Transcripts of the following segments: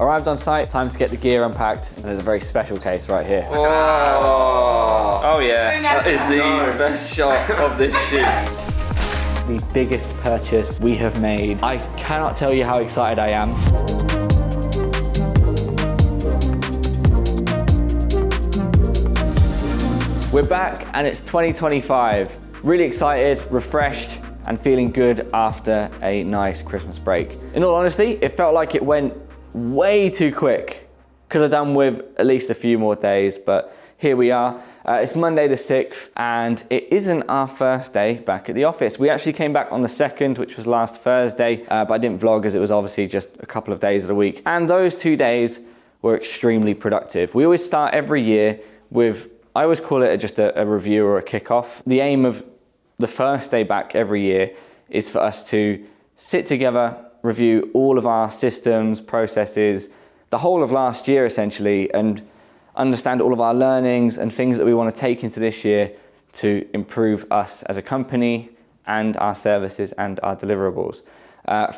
Arrived on site, time to get the gear unpacked, and there's a very special case right here. Oh yeah, that is the best shot of this shit. The biggest purchase we have made. I cannot tell you how excited I am. We're back and it's 2025. Really excited, refreshed, and feeling good after a nice Christmas break. In all honesty, it felt like it went way too quick. Could have done with at least a few more days, but here we are. It's Monday the 6th, and it isn't our first day back at the office. We actually came back on the 2nd, which was last Thursday, but I didn't vlog as it was obviously just a couple of days of the week. And those 2 days were extremely productive. We always start every year with, I always call it just a review or a kickoff. The aim of the first day back every year is for us to sit together, review all of our systems, processes, the whole of last year essentially, and understand all of our learnings and things that we want to take into this year to improve us as a company and our services and our deliverables.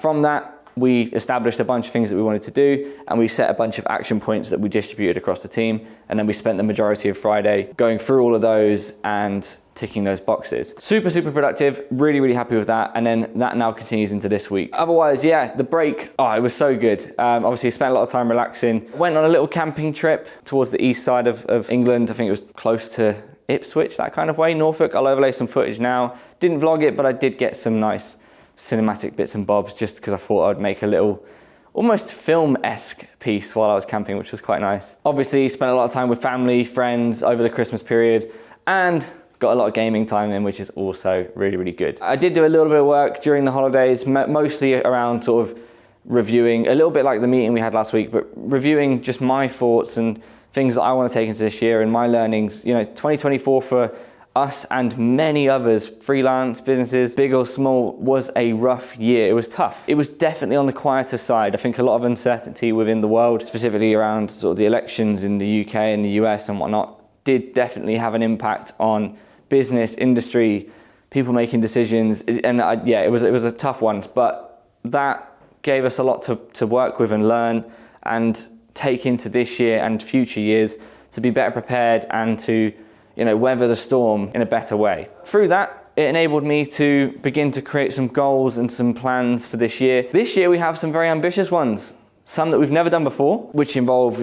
From that, we established a bunch of things that we wanted to do, and we set a bunch of action points that we distributed across the team, and then we spent the majority of Friday going through all of those and ticking those boxes. Super, super productive, really, really happy with that, and then that now continues into this week. Otherwise, yeah, the break, it was so good. Obviously, spent a lot of time relaxing. Went on a little camping trip towards the east side of England. I think it was close to Ipswich, that kind of way, Norfolk. I'll overlay some footage now. Didn't vlog it, but I did get some nice cinematic bits and bobs just because I thought I'd make a little almost film-esque piece while I was camping, which was quite nice. Obviously spent a lot of time with family, friends over the Christmas period, and got a lot of gaming time in, which is also really, really good. I did do a little bit of work during the holidays, mostly around sort of reviewing, a little bit like the meeting we had last week, but reviewing just my thoughts and things that I want to take into this year and my learnings. 2024 for us and many others, freelance businesses, big or small, was a rough year. It was tough. It was definitely on the quieter side. I think a lot of uncertainty within the world, specifically around sort of the elections in the UK and the US and whatnot, did definitely have an impact on business, industry, people making decisions. And it was a tough one, but that gave us a lot to work with and learn and take into this year and future years to be better prepared and to weather the storm in a better way. Through that, it enabled me to begin to create some goals and some plans for this year. This year we have some very ambitious ones, some that we've never done before, which involve,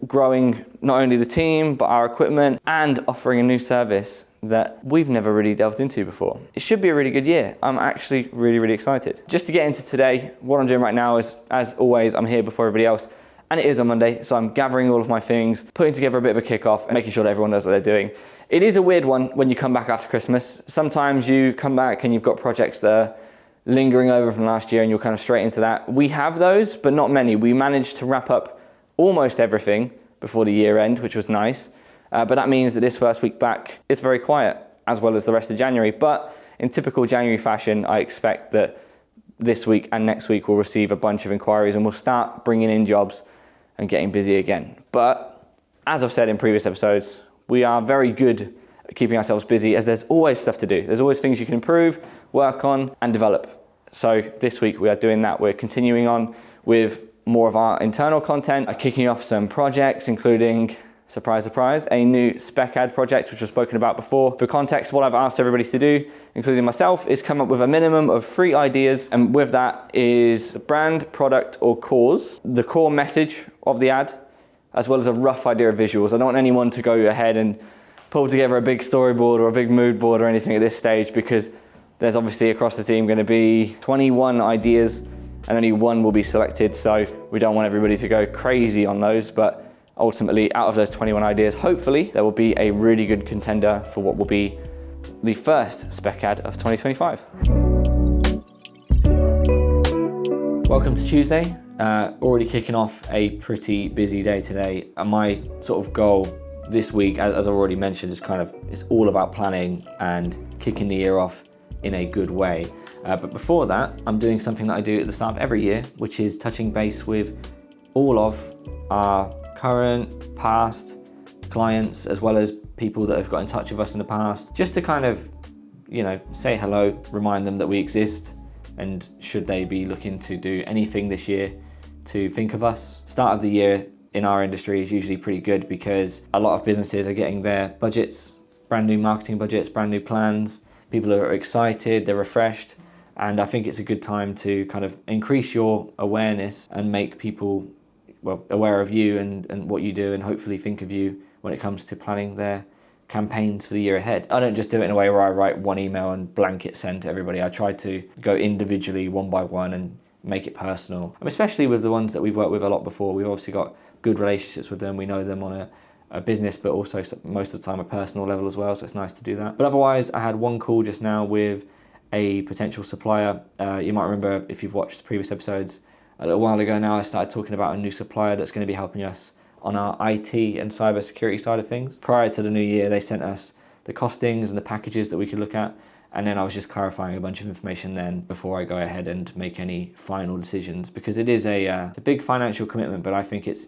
growing not only the team, but our equipment and offering a new service that we've never really delved into before. It should be a really good year. I'm actually really, really excited. Just to get into today, what I'm doing right now is, as always, I'm here before everybody else. And it is on Monday, so I'm gathering all of my things, putting together a bit of a kickoff and making sure that everyone knows what they're doing. It is a weird one when you come back after Christmas. Sometimes you come back and you've got projects that are lingering over from last year and you're kind of straight into that. We have those, but not many. We managed to wrap up almost everything before the year end, which was nice. But that means that this first week back, it's very quiet, as well as the rest of January. But in typical January fashion, I expect that this week and next week we'll receive a bunch of inquiries and we'll start bringing in jobs and getting busy again. But as I've said in previous episodes, we are very good at keeping ourselves busy, as there's always stuff to do. There's always things you can improve, work on, and develop. So this week we are doing that. We're continuing on with more of our internal content, kicking off some projects, including, surprise, surprise, a new spec ad project, which was spoken about before. For context, what I've asked everybody to do, including myself, is come up with a minimum of 3 ideas. And with that is the brand, product, or cause, the core message of the ad, as well as a rough idea of visuals. I don't want anyone to go ahead and pull together a big storyboard or a big mood board or anything at this stage, because there's obviously across the team going to be 21 ideas and only 1 will be selected. So we don't want everybody to go crazy on those, but ultimately out of those 21 ideas, hopefully there will be a really good contender for what will be the first spec ad of 2025. Welcome to Tuesday. Already kicking off a pretty busy day today. And my sort of goal this week, as I've already mentioned, is it's all about planning and kicking the year off in a good way. But before that, I'm doing something that I do at the start of every year, which is touching base with all of our current, past clients, as well as people that have got in touch with us in the past, just to kind of, say hello, remind them that we exist, and should they be looking to do anything this year to think of us. Start of the year in our industry is usually pretty good because a lot of businesses are getting their budgets, brand new marketing budgets, brand new plans. People are excited, they're refreshed. And I think it's a good time to kind of increase your awareness and make people aware of you and what you do, and hopefully think of you when it comes to planning their campaigns for the year ahead. I don't just do it in a way where I write one email and blanket send to everybody. I try to go individually, one by one, and make it personal. Especially with the ones that we've worked with a lot before. We've obviously got good relationships with them. We know them on a business, but also most of the time a personal level as well. So it's nice to do that. But otherwise, I had one call just now with a potential supplier. You might remember if you've watched previous episodes, a little while ago now, I started talking about a new supplier that's going to be helping us on our IT and cyber security side of things. Prior to the new year, they sent us the costings and the packages that we could look at. And then I was just clarifying a bunch of information then before I go ahead and make any final decisions, because it is it's a big financial commitment, but I think it's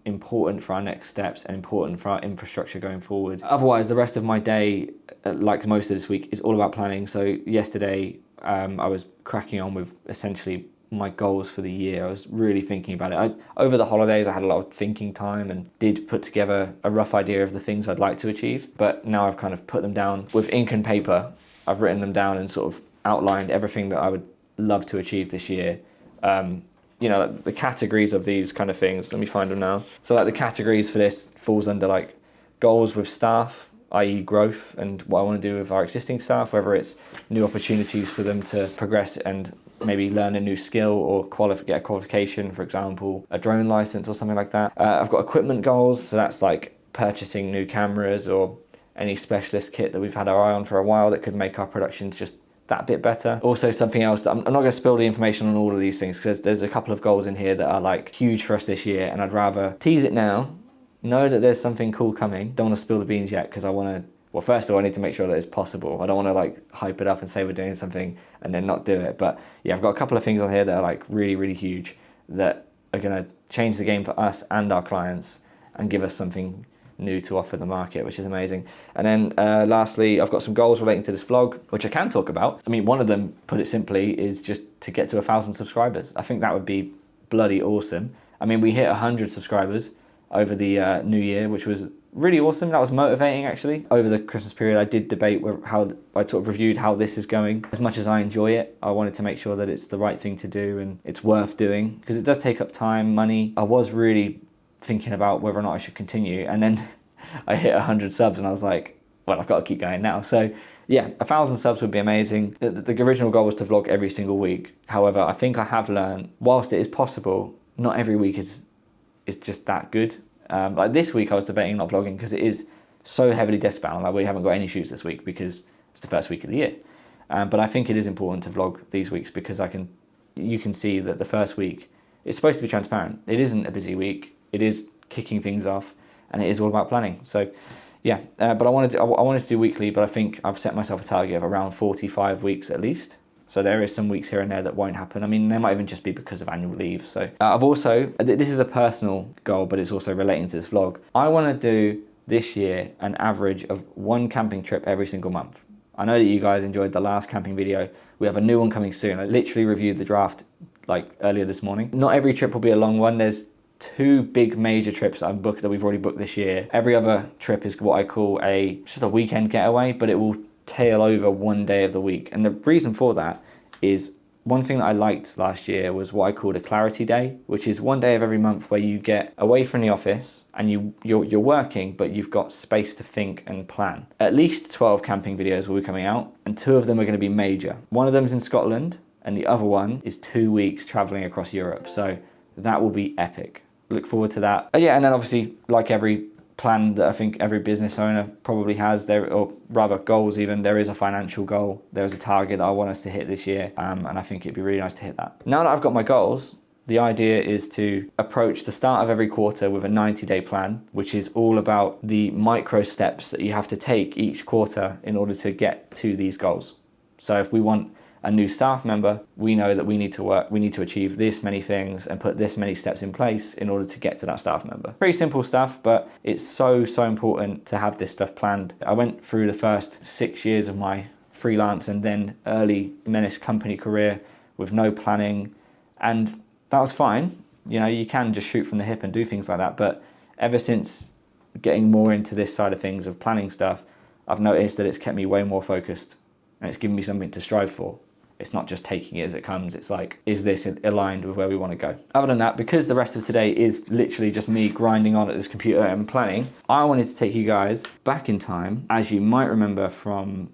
important for our next steps and important for our infrastructure going forward. Otherwise, the rest of my day, like most of this week, is all about planning. So yesterday, I was cracking on with essentially my goals for the year. I was really thinking about it. Over the holidays, I had a lot of thinking time and did put together a rough idea of the things I'd like to achieve. But now I've kind of put them down with ink and paper. I've written them down and sort of outlined everything that I would love to achieve this year. You know, like the categories of these kind of things. Let me find them now. So like the categories for this falls under like goals with staff, i.e. growth, and what I want to do with our existing staff, whether it's new opportunities for them to progress and maybe learn a new skill or get a qualification, for example, a drone license or something like that. I've got equipment goals, so that's like purchasing new cameras or any specialist kit that we've had our eye on for a while that could make our production just that bit better. Also something else that I'm not going to spill the information on all of these things, because there's a couple of goals in here that are like huge for us this year, and I'd rather tease it now, know that there's something cool coming. Don't want to spill the beans yet, because I want to, well, first of all, I need to make sure that it's possible. I don't want to like hype it up and say we're doing something and then not do it. But yeah, I've got a couple of things on here that are like really, really huge that are going to change the game for us and our clients and give us something new to offer the market, which is amazing. And then lastly, I've got some goals relating to this vlog, which I can talk about. I mean, one of them, put it simply, is just to get to 1,000 subscribers. I think that would be bloody awesome. I mean, we hit 100 subscribers over the new year, which was really awesome. That was motivating, actually. Over the Christmas period, I did debate how I sort of reviewed how this is going. As much as I enjoy it, I wanted to make sure that it's the right thing to do and it's worth doing, because it does take up time, money. I was really thinking about whether or not I should continue, and then I hit 100 subs and I was like, well, I've got to keep going now. So yeah, 1,000 subs would be amazing. The original goal was to vlog every single week. However, I think I have learned, whilst it is possible, not every week is just that good. Like this week I was debating not vlogging because it is so heavily desk bound. Like we haven't got any shoots this week because it's the first week of the year. But I think it is important to vlog these weeks because you can see that the first week is supposed to be transparent. It isn't a busy week. It is kicking things off, and it is all about planning. So yeah, but I wanted to do weekly, but I think I've set myself a target of around 45 weeks at least. So there is some weeks here and there that won't happen. I mean, they might even just be because of annual leave. So I've also, this is a personal goal, but it's also relating to this vlog. I want to do this year an average of one camping trip every single month. I know that you guys enjoyed the last camping video. We have a new one coming soon. I literally reviewed the draft like earlier this morning. Not every trip will be a long one. There's 2 big major trips that we've already booked this year. Every other trip is what I call just a weekend getaway, but it will tail over one day of the week. And the reason for that is one thing that I liked last year was what I called a clarity day, which is one day of every month where you get away from the office and you're working, but you've got space to think and plan. At least 12 camping videos will be coming out, and 2 of them are going to be major. One of them is in Scotland, and the other one is 2 weeks traveling across Europe. So that will be epic. Look forward to that. Yeah, and then obviously, like every plan that I think every business owner probably has, or rather goals even, there is a financial goal. There's a target that I want us to hit this year, and I think it'd be really nice to hit that. Now that I've got my goals, the idea is to approach the start of every quarter with a 90-day plan, which is all about the micro steps that you have to take each quarter in order to get to these goals. So if we want a new staff member, we know that we need to achieve this many things and put this many steps in place in order to get to that staff member. Pretty simple stuff, but it's so important to have this stuff planned. I went through the first 6 years of my freelance and then early menace company career with no planning, and that was fine, You know, you can just shoot from the hip and do things like that. But ever since getting more into this side of things, of planning stuff, I've noticed that it's kept me way more focused and it's given me something to strive for. It's not just taking it as it comes. It's like, is this aligned with where we want to go? Other than that, because the rest of today is literally just me grinding on at this computer and playing, I wanted to take you guys back in time. As you might remember from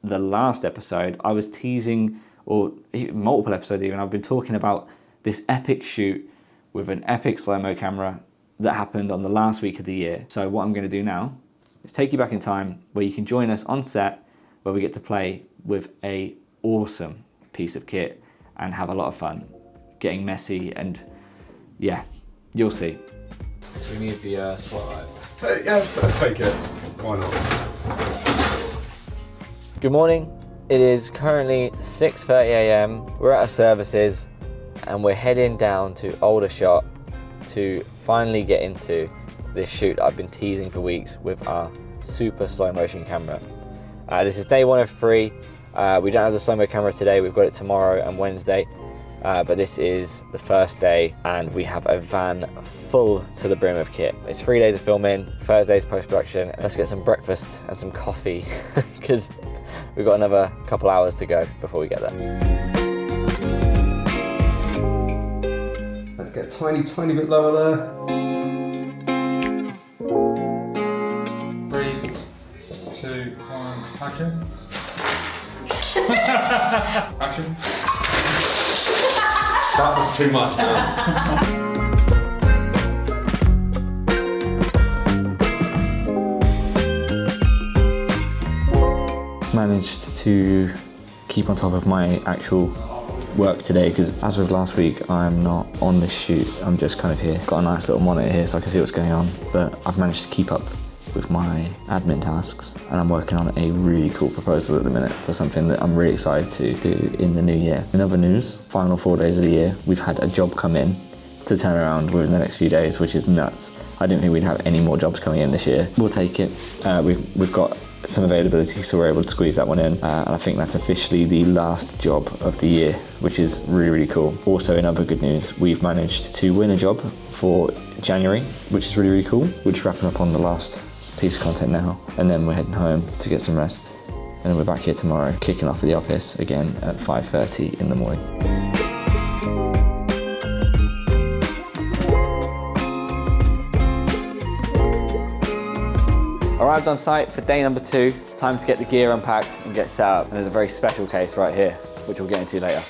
the last episode, I was teasing, or multiple episodes even, I've been talking about this epic shoot with an epic slow-mo camera that happened on the last week of the year. So what I'm going to do now is take you back in time where you can join us on set, where we get to play with a awesome piece of kit and have a lot of fun getting messy, and yeah, you'll see. We need the spotlight. Hey, yeah, let's take it. Why not? Good morning. It is currently 6:30 a.m. We're at our services and we're heading down to Aldershot to finally get into this shoot I've been teasing for weeks with our super slow motion camera. This is day 1 of 3. We don't have the slow-mo camera today, we've got it tomorrow and Wednesday, but this is the first day and we have a van full to the brim of kit. It's 3 days of filming, Thursday's post-production. Let's get some breakfast and some coffee because we've got another couple hours to go before we get there. Let's get a tiny bit lower there. 3, 2, 1, action. Action. That was too much, man. Managed to keep on top of my actual work today because as with last week, I'm not on this shoot. I'm just kind of here. Got a nice little monitor here so I can see what's going on, but I've managed to keep up with my admin tasks and I'm working on a really cool proposal at the minute for something that I'm really excited to do in the new year. In other news, final 4 days of the year, we've had a job come in to turn around within the next few days, which is nuts. I didn't think we'd have any more jobs coming in this year. We'll take it. We've got some availability, so we're able to squeeze that one in. And I think that's officially the last job of the year, which is really cool. Also, in other good news, we've managed to win a job for January, which is really cool. We're just wrapping up on the last piece of content now, and then we're heading home to get some rest. And then we're back here tomorrow, kicking off at the office again at 5:30 in the morning. Arrived on site for day number 2. Time to get the gear unpacked and get set up. And there's a very special case right here, which we'll get into later.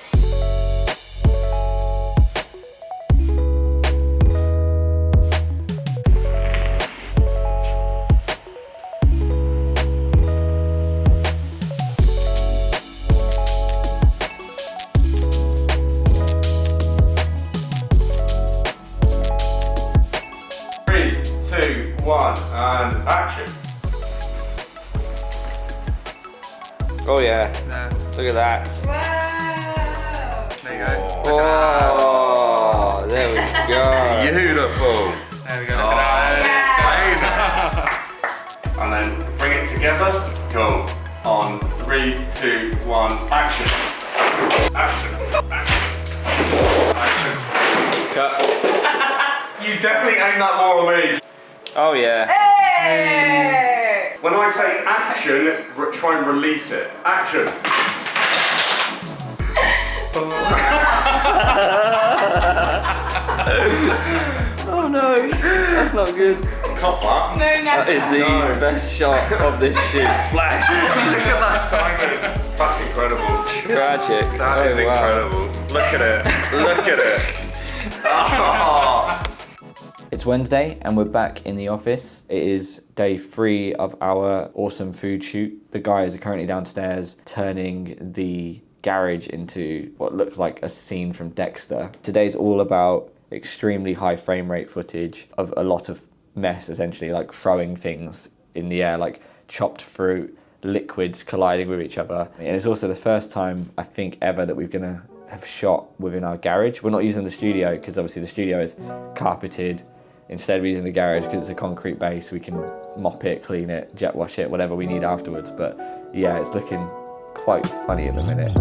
And action. Oh yeah, There. look at that. Wow! There you go. Oh, there we go. Beautiful. There we go. Oh, Look at yeah. And then bring it together. Go on 3, 2, 1. Action. Action. Action. Action. Cut. You definitely aimed that more on me. Oh yeah. Hey! When I say action, try and release it. Action. Oh no, that's not good. Top that. No, That is never. the best shot of this shoot. Splash. Look at that timing. That's incredible. Tragic. That is incredible. Look at it. Look at it. Oh. It's Wednesday and we're back in the office. It is day 3 of our awesome food shoot. The guys are currently downstairs turning the garage into what looks like a scene from Dexter. Today's all about extremely high frame rate footage of a lot of mess, essentially, like throwing things in the air, like chopped fruit, liquids colliding with each other. And it's also the first time, I think, ever that we're gonna have shot within our garage. We're not using the studio because obviously the studio is carpeted. Instead, we're using the garage because it's a concrete base. We can mop it, clean it, jet wash it, whatever we need afterwards. But yeah, it's looking quite funny at the minute.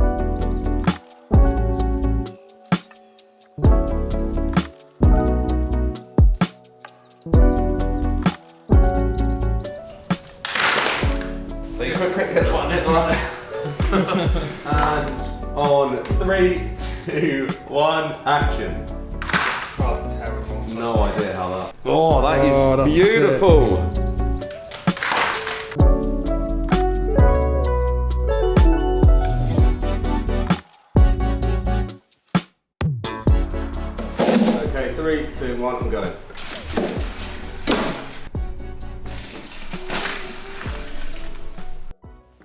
And on 3, 2, 1, action. That's terrible. No idea how that. Oh, that is Oh, that's beautiful. Okay, 3, 2, 1, and go.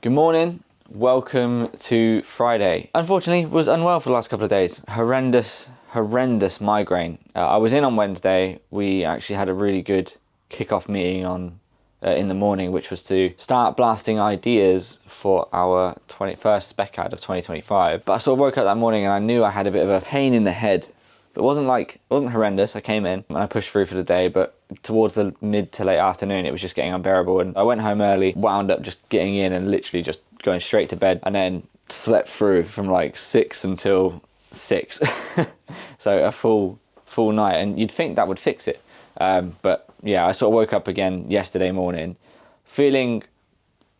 Good morning, welcome to Friday. Unfortunately, was unwell for the last couple of days. Horrendous migraine. I was in on Wednesday. We actually had a really good kick-off meeting on in the morning, which was to start blasting ideas for our 21st spec ad of 2025. But I sort of woke up that morning and I knew I had a bit of a pain in the head. It wasn't horrendous. I came in and I pushed through for the day, but towards the mid to late afternoon, it was just getting unbearable. And I went home early, wound up just getting in and literally just going straight to bed, and then slept through from like 6 until 6. So a full night, and you'd think that would fix it. But yeah, I sort of woke up again yesterday morning feeling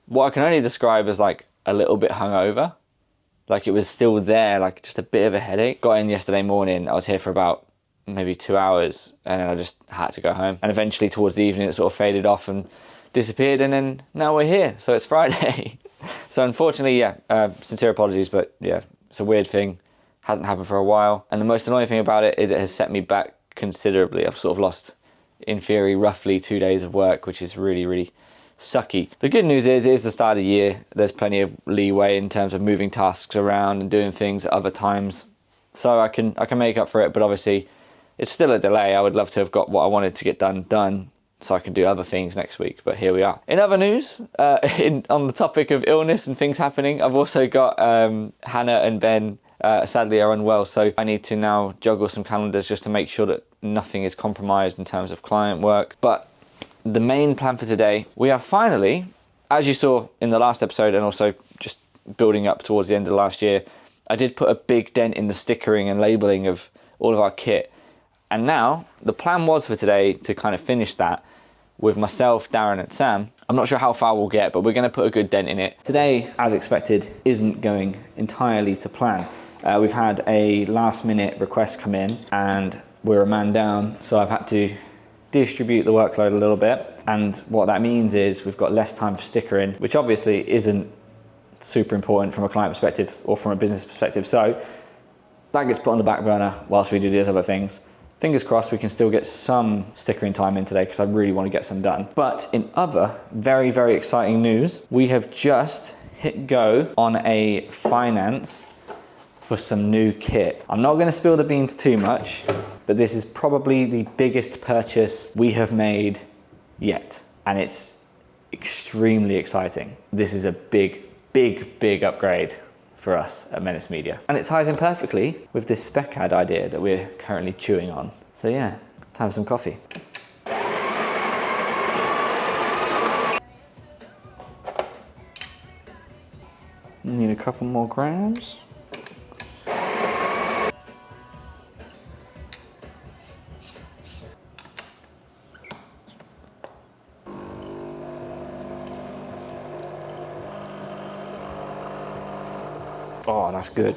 what I can only describe as like a little bit hungover. Like it was still there, like just a bit of a headache. Got in yesterday morning, I was here for about maybe 2 hours, and then I just had to go home. And eventually towards the evening it sort of faded off and disappeared, and then now we're here, so it's Friday. So unfortunately, yeah, sincere apologies, but yeah, it's a weird thing. Hasn't happened for a while. And the most annoying thing about it is it has set me back considerably. I've sort of lost, in theory, roughly 2 days of work, which is really, really sucky. The good news is it is the start of the year. There's plenty of leeway in terms of moving tasks around and doing things at other times. So I can make up for it, but obviously it's still a delay. I would love to have got what I wanted to get done so I can do other things next week, but here we are. In other news, on the topic of illness and things happening, I've also got Hannah and Ben sadly are unwell, so I need to now juggle some calendars just to make sure that nothing is compromised in terms of client work. But the main plan for today, we are finally, as you saw in the last episode and also just building up towards the end of last year, I did put a big dent in the stickering and labeling of all of our kit. And now the plan was for today to kind of finish that with myself, Darren and Sam. I'm not sure how far we'll get, but we're going to put a good dent in it. Today, as expected, isn't going entirely to plan. We've had a last minute request come in and we're a man down, so I've had to distribute the workload a little bit. And what that means is we've got less time for stickering, which obviously isn't super important from a client perspective or from a business perspective. So that gets put on the back burner whilst we do these other things. Fingers crossed we can still get some stickering time in today because I really want to get some done. But in other very, very exciting news, we have just hit go on a finance for some new kit. I'm not going to spill the beans too much, but this is probably the biggest purchase we have made yet. And it's extremely exciting. This is a big upgrade for us at Menace Media. And it ties in perfectly with this spec ad idea that we're currently chewing on. So yeah, time for some coffee. Need a couple more grams. Oh, that's good.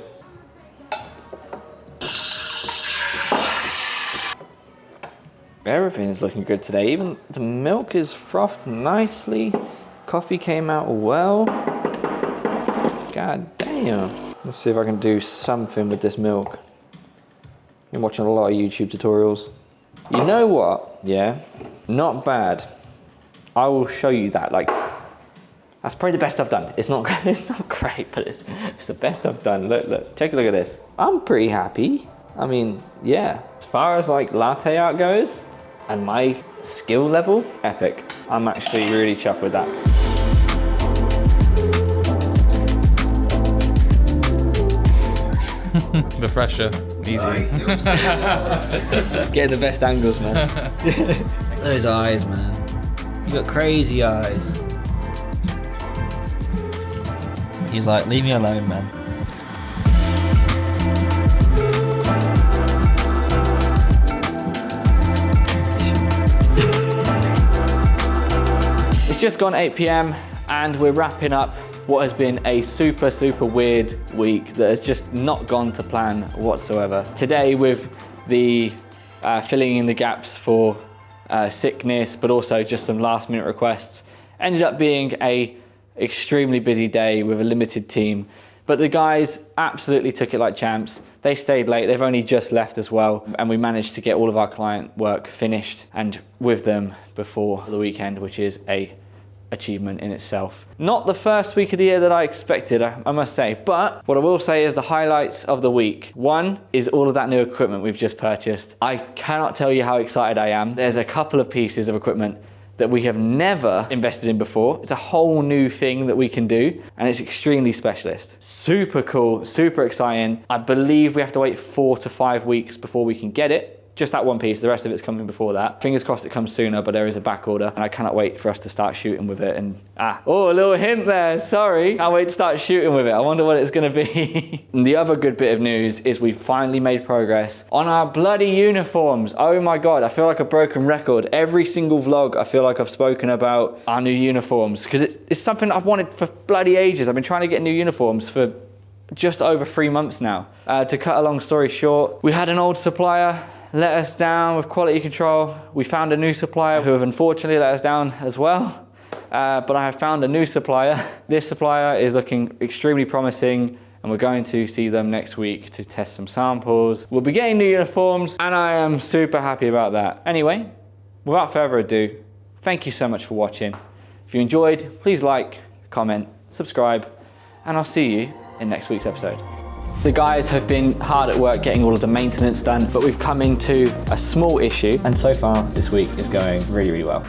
Everything is looking good today. Even the milk is frothed nicely. Coffee came out well. God damn. Let's see if I can do something with this milk. Been watching a lot of YouTube tutorials. You know what? Yeah, not bad. I will show you that. Like, that's probably the best I've done. It's not great, but it's the best I've done. Look, take a look at this. I'm pretty happy. I mean, yeah. As far as like latte art goes, and my skill level, epic. I'm actually really chuffed with that. The pressure, easy. Getting the best angles, man. Those eyes, man. You got crazy eyes. He's like, leave me alone, man. It's just gone 8 p.m. and we're wrapping up what has been a super weird week that has just not gone to plan whatsoever. Today, with the filling in the gaps for sickness, but also just some last minute requests, ended up being a extremely busy day with a limited team. But the guys absolutely took it like champs. They stayed late, they've only just left as well, and we managed to get all of our client work finished and with them before the weekend, which is a achievement in itself. Not the first week of the year that I expected, I must say, but what I will say is the highlights of the week. One is all of that new equipment we've just purchased. I cannot tell you how excited I am. There's a couple of pieces of equipment that we have never invested in before. It's a whole new thing that we can do, and it's extremely specialist. Super cool, super exciting. I believe we have to wait 4 to 5 weeks before we can get it. Just that one piece, the rest of it's coming before that. Fingers crossed it comes sooner, but there is a back order, and I cannot wait for us to start shooting with it. And oh, a little hint there, sorry. Can't wait to start shooting with it. I wonder what it's gonna be. And the other good bit of news is we've finally made progress on our bloody uniforms. Oh my God, I feel like a broken record. Every single vlog, I feel like I've spoken about our new uniforms, because it's something I've wanted for bloody ages. I've been trying to get new uniforms for just over 3 months now. To cut a long story short, we had an old supplier let us down with quality control. We found a new supplier who have unfortunately let us down as well. But I have found a new supplier. This supplier is looking extremely promising, and we're going to see them next week to test some samples. We'll be getting new uniforms, and I am super happy about that. Anyway, without further ado, thank you so much for watching. If you enjoyed, please like, comment, subscribe, and I'll see you in next week's episode. The guys have been hard at work getting all of the maintenance done, but we've come into a small issue, and so far this week is going really well.